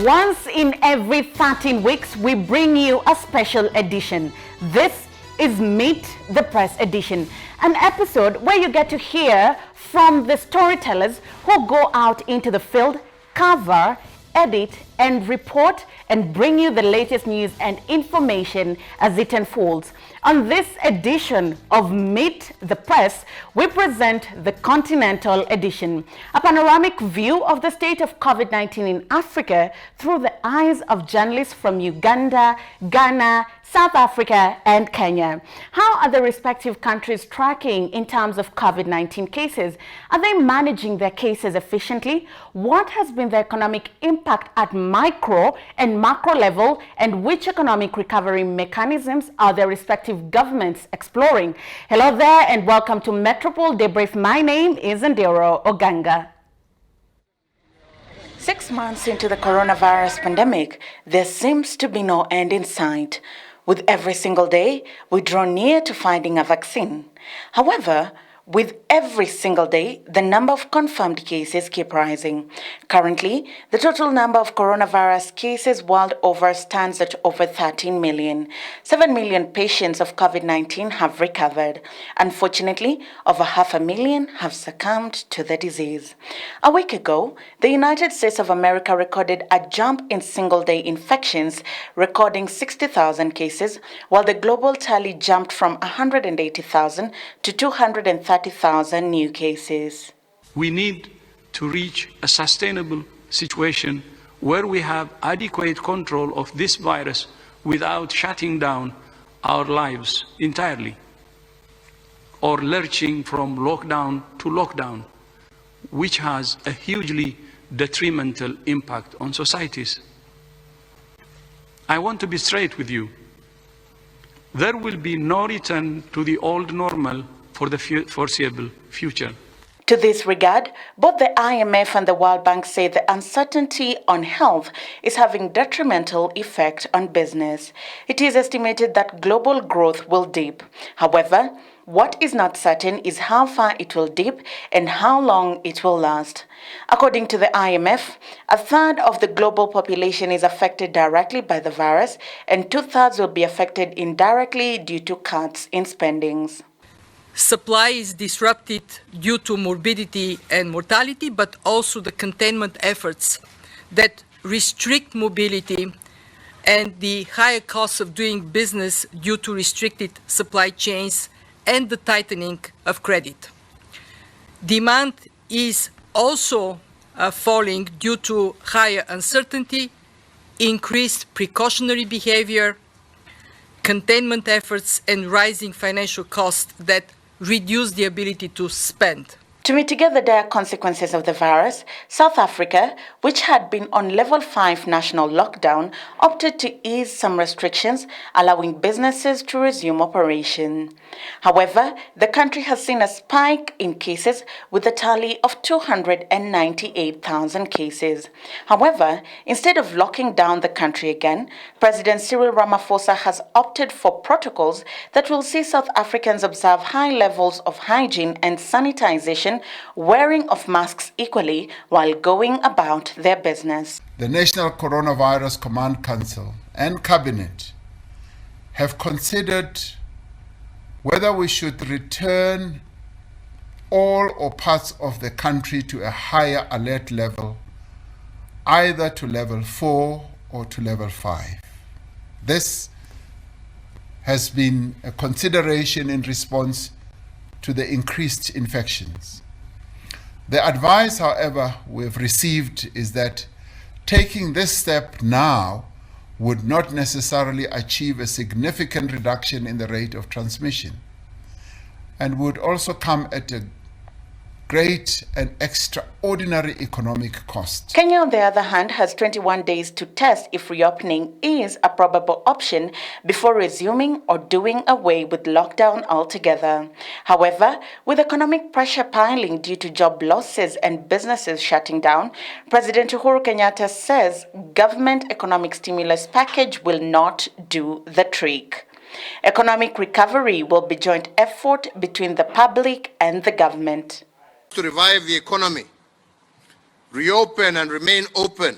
Once in every 13 weeks, we bring you a special edition. This is Meet the Press edition, an episode where you get to hear from the storytellers who go out into the field, cover, edit, and report and bring you the latest news and information as it unfolds. On this edition of Meet the Press, we present the Continental Edition, a panoramic view of the state of COVID-19 in Africa through the eyes of journalists from Uganda, Ghana, South Africa, and Kenya. How are the respective countries tracking in terms of COVID-19 cases? Are they managing their cases efficiently? What has been the economic impact at micro and macro level, and which economic recovery mechanisms are their respective governments exploring? Hello there and welcome to Metropole Debrief. My name is Ndero Oganga. 6 months into the coronavirus pandemic, there seems to be no end in sight. With every single day, we draw near to finding a vaccine. However, with every single day, the number of confirmed cases keep rising. Currently, the total number of coronavirus cases world over stands at over 13 million. 7 million patients of COVID-19 have recovered. Unfortunately, over 500,000 have succumbed to the disease. A week ago, the United States of America recorded a jump in single-day infections, recording 60,000 cases, while the global tally jumped from 180,000 to 230,000 new cases. We need to reach a sustainable situation where we have adequate control of this virus without shutting down our lives entirely or lurching from lockdown to lockdown, which has a hugely detrimental impact on societies. I want to be straight with you. There will be no return to the old normal for the foreseeable future. To this regard, both the IMF and the World Bank say the uncertainty on health is having detrimental effect on business. It is estimated that global growth will dip. However, what is not certain is how far it will dip and how long it will last. According to the IMF, a third of the global population is affected directly by the virus, and 2/3 will be affected indirectly due to cuts in spendings. Supply is disrupted due to morbidity and mortality, but also the containment efforts that restrict mobility and the higher costs of doing business due to restricted supply chains and the tightening of credit. Demand is also falling due to higher uncertainty, increased precautionary behavior, containment efforts, and rising financial costs that reduce the ability to spend. To mitigate the dire consequences of the virus, South Africa, which had been on level 5 national lockdown, opted to ease some restrictions, allowing businesses to resume operation. However, the country has seen a spike in cases with a tally of 298,000 cases. However, instead of locking down the country again, President Cyril Ramaphosa has opted for protocols that will see South Africans observe high levels of hygiene and sanitization, wearing of masks equally while going about their business. The National Coronavirus Command Council and Cabinet have considered whether we should return all or parts of the country to a higher alert level, either to level 4 or to level 5. This has been a consideration in response to the increased infections. The advice, however, we've received is that taking this step now would not necessarily achieve a significant reduction in the rate of transmission and would also come at a great and extraordinary economic cost. Kenya, on the other hand, has 21 days to test if reopening is a probable option before resuming or doing away with lockdown altogether. However, with economic pressure piling due to job losses and businesses shutting down, President Uhuru Kenyatta says government economic stimulus package will not do the trick. Economic recovery will be joint effort between the public and the government. To revive the economy, reopen and remain open,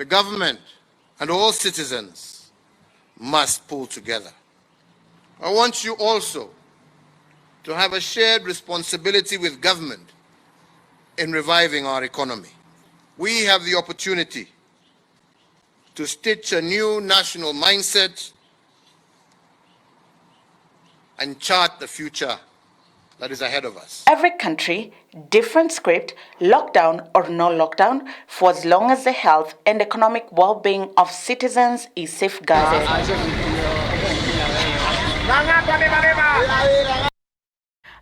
The government and all citizens must pull together. I want you also to have a shared responsibility with government in reviving our economy. We have the opportunity to stitch a new national mindset and chart the future that is ahead of us. Every country, different script, lockdown or no lockdown, for as long as the health and economic well-being of citizens is safeguarded.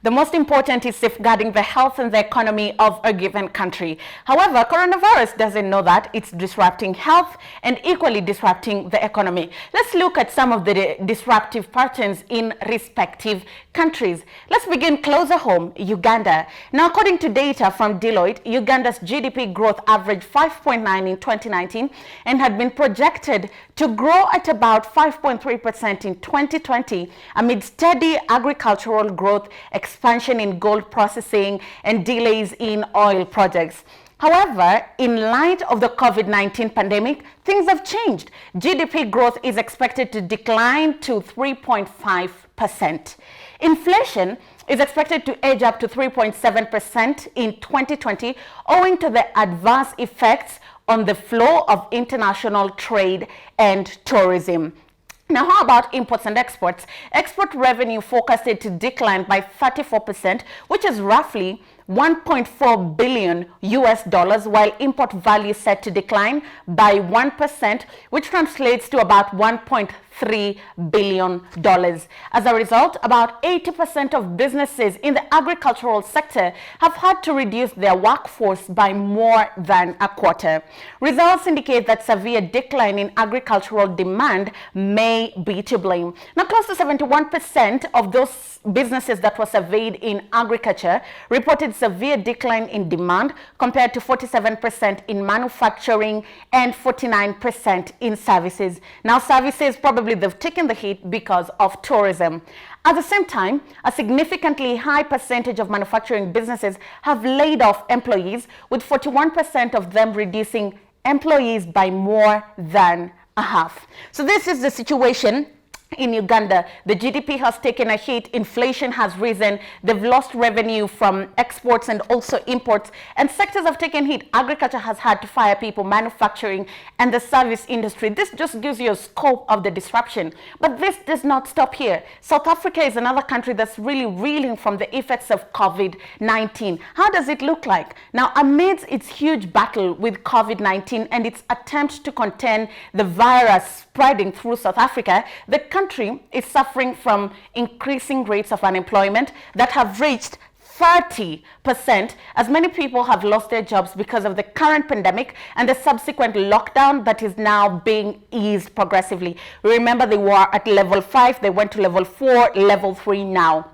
The most important is safeguarding the health and the economy of a given country. However, coronavirus doesn't know that. It's disrupting health and equally disrupting the economy. Let's look at some of the disruptive patterns in respective countries. Let's begin closer home, Uganda. Now, according to data from Deloitte, Uganda's GDP growth averaged 5.9 in 2019 and had been projected to grow at about 5.3% in 2020 amid steady agricultural growth, expansion in gold processing, and delays in oil projects. However, in light of the COVID-19 pandemic, things have changed. GDP growth is expected to decline to 3.5%. Inflation is expected to edge up to 3.7% in 2020, owing to the adverse effects on the flow of international trade and tourism. Now, how about imports and exports? Export revenue forecasted to decline by 34%, which is roughly $1.4 billion US dollars, while import value set to decline by 1%, which translates to about $1.3 billion. As a result, about 80% of businesses in the agricultural sector have had to reduce their workforce by more than a quarter. Results indicate that severe decline in agricultural demand may be to blame. Now, close to 71% of those businesses that were surveyed in agriculture reported severe decline in demand, compared to 47% in manufacturing and 49% in services. Now, services, probably they've taken the hit because of tourism. At the same time, a significantly high percentage of manufacturing businesses have laid off employees, with 41% of them reducing employees by more than a half. So this is the situation in Uganda. The GDP has taken a hit, inflation has risen, they've lost revenue from exports and also imports, and sectors have taken hit. Agriculture has had to fire people, manufacturing, and the service industry. This just gives you a scope of the disruption. But this does not stop here. South Africa is another country that's really reeling from the effects of COVID-19. How does it look like? Now, amidst its huge battle with COVID-19 and its attempt to contain the virus spreading through South Africa, the country is suffering from increasing rates of unemployment that have reached 30%, as many people have lost their jobs because of the current pandemic and the subsequent lockdown that is now being eased progressively. Remember, they were at level 5, they went to level 4, level 3 now.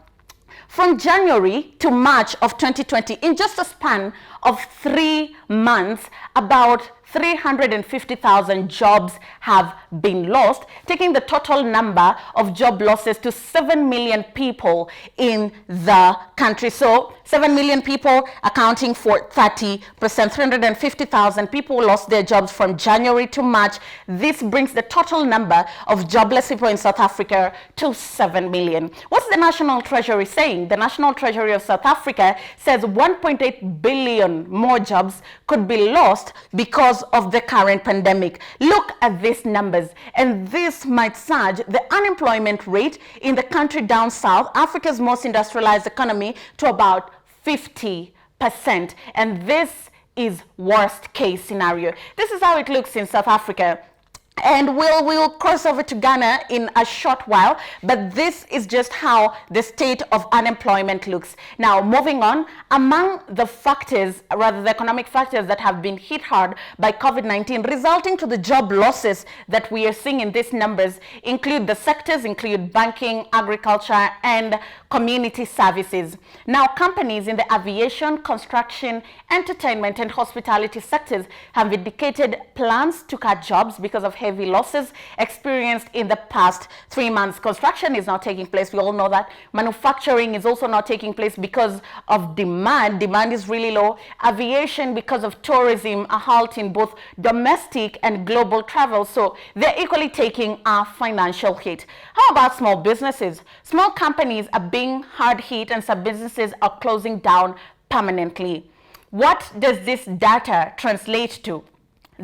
From January to March of 2020, in just a span of 3 months, about 350,000 jobs have been lost, taking the total number of job losses to 7 million people in the country. So 7 million people accounting for 30%. 350,000 people lost their jobs from January to March. This brings the total number of jobless people in South Africa to 7 million. What's the National Treasury saying? The National Treasury of South Africa says 1.8 billion more jobs could be lost because of the current pandemic. Look at these numbers, and this might surge the unemployment rate in the country down south, Africa's most industrialized economy, to about 50%. And this is worst case scenario. This is how it looks in South Africa. And we'll cross over to Ghana in a short while, but this is just how the state of unemployment looks. Now, moving on, among the factors, rather the economic factors that have been hit hard by COVID-19, resulting to the job losses that we are seeing in these numbers, include banking, agriculture, and community services. Now, companies in the aviation, construction, entertainment, and hospitality sectors have indicated plans to cut jobs because of heavy losses experienced in the past 3 months. Construction is not taking place. We all know that. Manufacturing is also not taking place because of demand. Demand is really low. Aviation, because of tourism, a halt in both domestic and global travel. So they're equally taking a financial hit. How about small businesses? Small companies are being hard hit and some businesses are closing down permanently. What does this data translate to?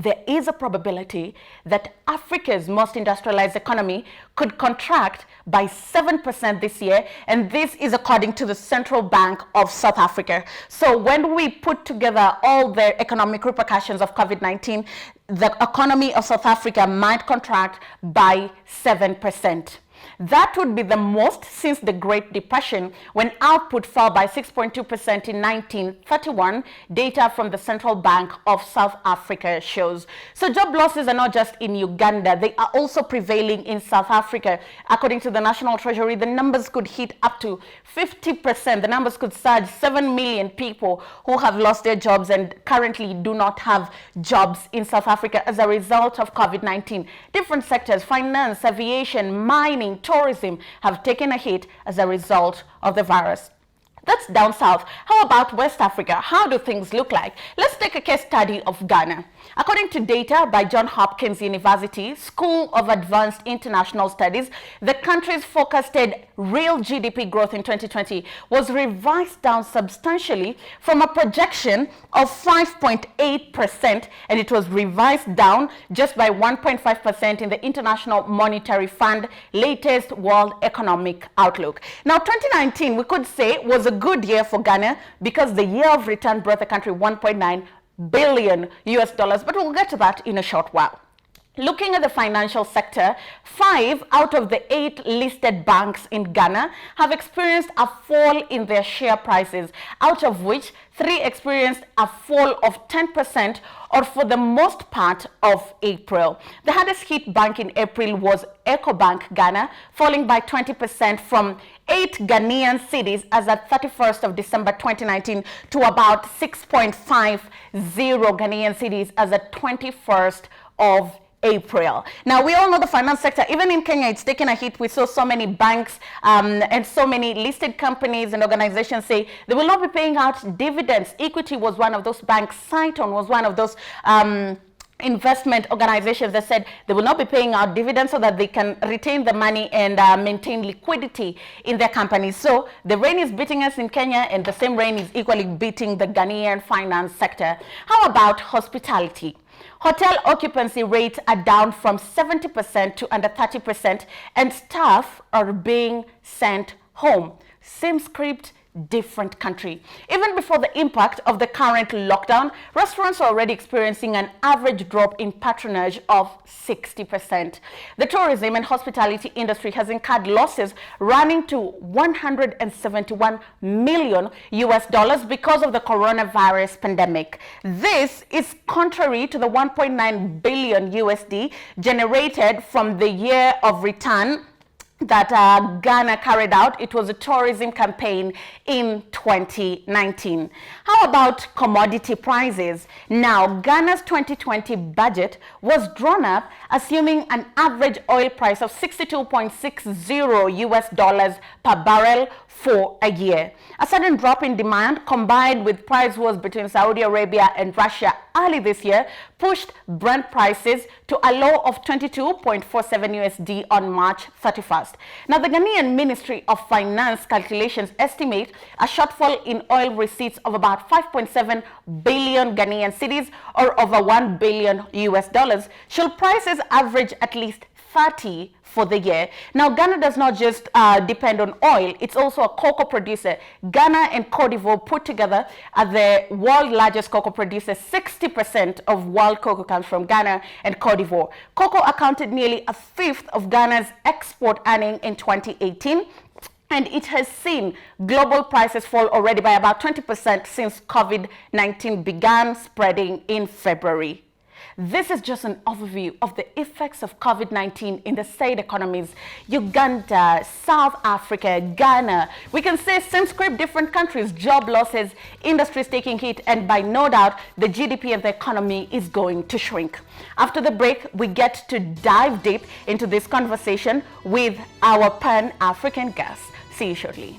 There is a probability that Africa's most industrialized economy could contract by 7% this year, and this is according to the Central Bank of South Africa. So when we put together all the economic repercussions of COVID-19, the economy of South Africa might contract by 7%. That would be the most since the Great Depression, when output fell by 6.2% in 1931, data from the Central Bank of South Africa shows. So job losses are not just in Uganda, they are also prevailing in South Africa. According to the National Treasury, the numbers could hit up to 50%. The numbers could surge. 7 million people who have lost their jobs and currently do not have jobs in South Africa as a result of COVID-19. Different sectors, finance, aviation, mining, tourism have taken a hit as a result of the virus. That's down south. How about West Africa? How do things look like? Let's take a case study of Ghana. According to data by Johns Hopkins University School of Advanced International Studies, the country's forecasted real GDP growth in 2020 was revised down substantially from a projection of 5.8%, and it was revised down just by 1.5% in the International Monetary Fund latest World Economic Outlook. Now, 2019, we could say, was a good year for Ghana because the year of return brought the country 1.9 billion US dollars, but we'll get to that in a short while. Looking at the financial sector, 5 out of the 8 listed banks in Ghana have experienced a fall in their share prices, out of which 3 experienced a fall of 10% or for the most part of April. The hardest hit bank in April was EcoBank Ghana, falling by 20% from 8 Ghanaian cedis as at 31st of December 2019 to about 6.50 Ghanaian cedis as at 21st of April. Now, we all know the finance sector, even in Kenya, it's taken a hit. We saw so many banks and so many listed companies and organizations say they will not be paying out dividends. Equity was one of those banks. Cyton was one of those investment organizations that said they will not be paying out dividends so that they can retain the money and maintain liquidity in their companies. So the rain is beating us in Kenya, and the same rain is equally beating the Ghanaian finance sector. How about hospitality? Hotel occupancy rates are down from 70% to under 30%, and staff are being sent home. Same script, different country. Even before the impact of the current lockdown, restaurants are already experiencing an average drop in patronage of 60%. The tourism and hospitality industry has incurred losses running to 171 million US dollars because of the coronavirus pandemic. This is contrary to the 1.9 billion USD generated from the year of return that Ghana carried out. It was a tourism campaign in 2019. How about commodity prices? Now, Ghana's 2020 budget was drawn up assuming an average oil price of 62.60 US dollars per barrel for a year. A sudden drop in demand combined with price wars between Saudi Arabia and Russia early this year pushed Brent prices to a low of 22.47 USD on March 31st. Now, the Ghanaian Ministry of Finance calculations estimate a shortfall in oil receipts of about 5.7 billion Ghanaian cedis, or over 1 billion US dollars, should prices average at least 30 for the year. Now, Ghana does not just depend on oil, it's also a cocoa producer. Ghana and Cote d'Ivoire put together are the world's largest cocoa producers. 60% of world cocoa comes from Ghana and Cote d'Ivoire. Cocoa accounted nearly a fifth of Ghana's export earning in 2018. And it has seen global prices fall already by about 20% since COVID-19 began spreading in February. This is just an overview of the effects of COVID-19 in the said economies: Uganda, South Africa, Ghana. We can say same script, different countries, job losses, industries taking hit, and by no doubt, the GDP of the economy is going to shrink. After the break, we get to dive deep into this conversation with our Pan-African guests. See you shortly.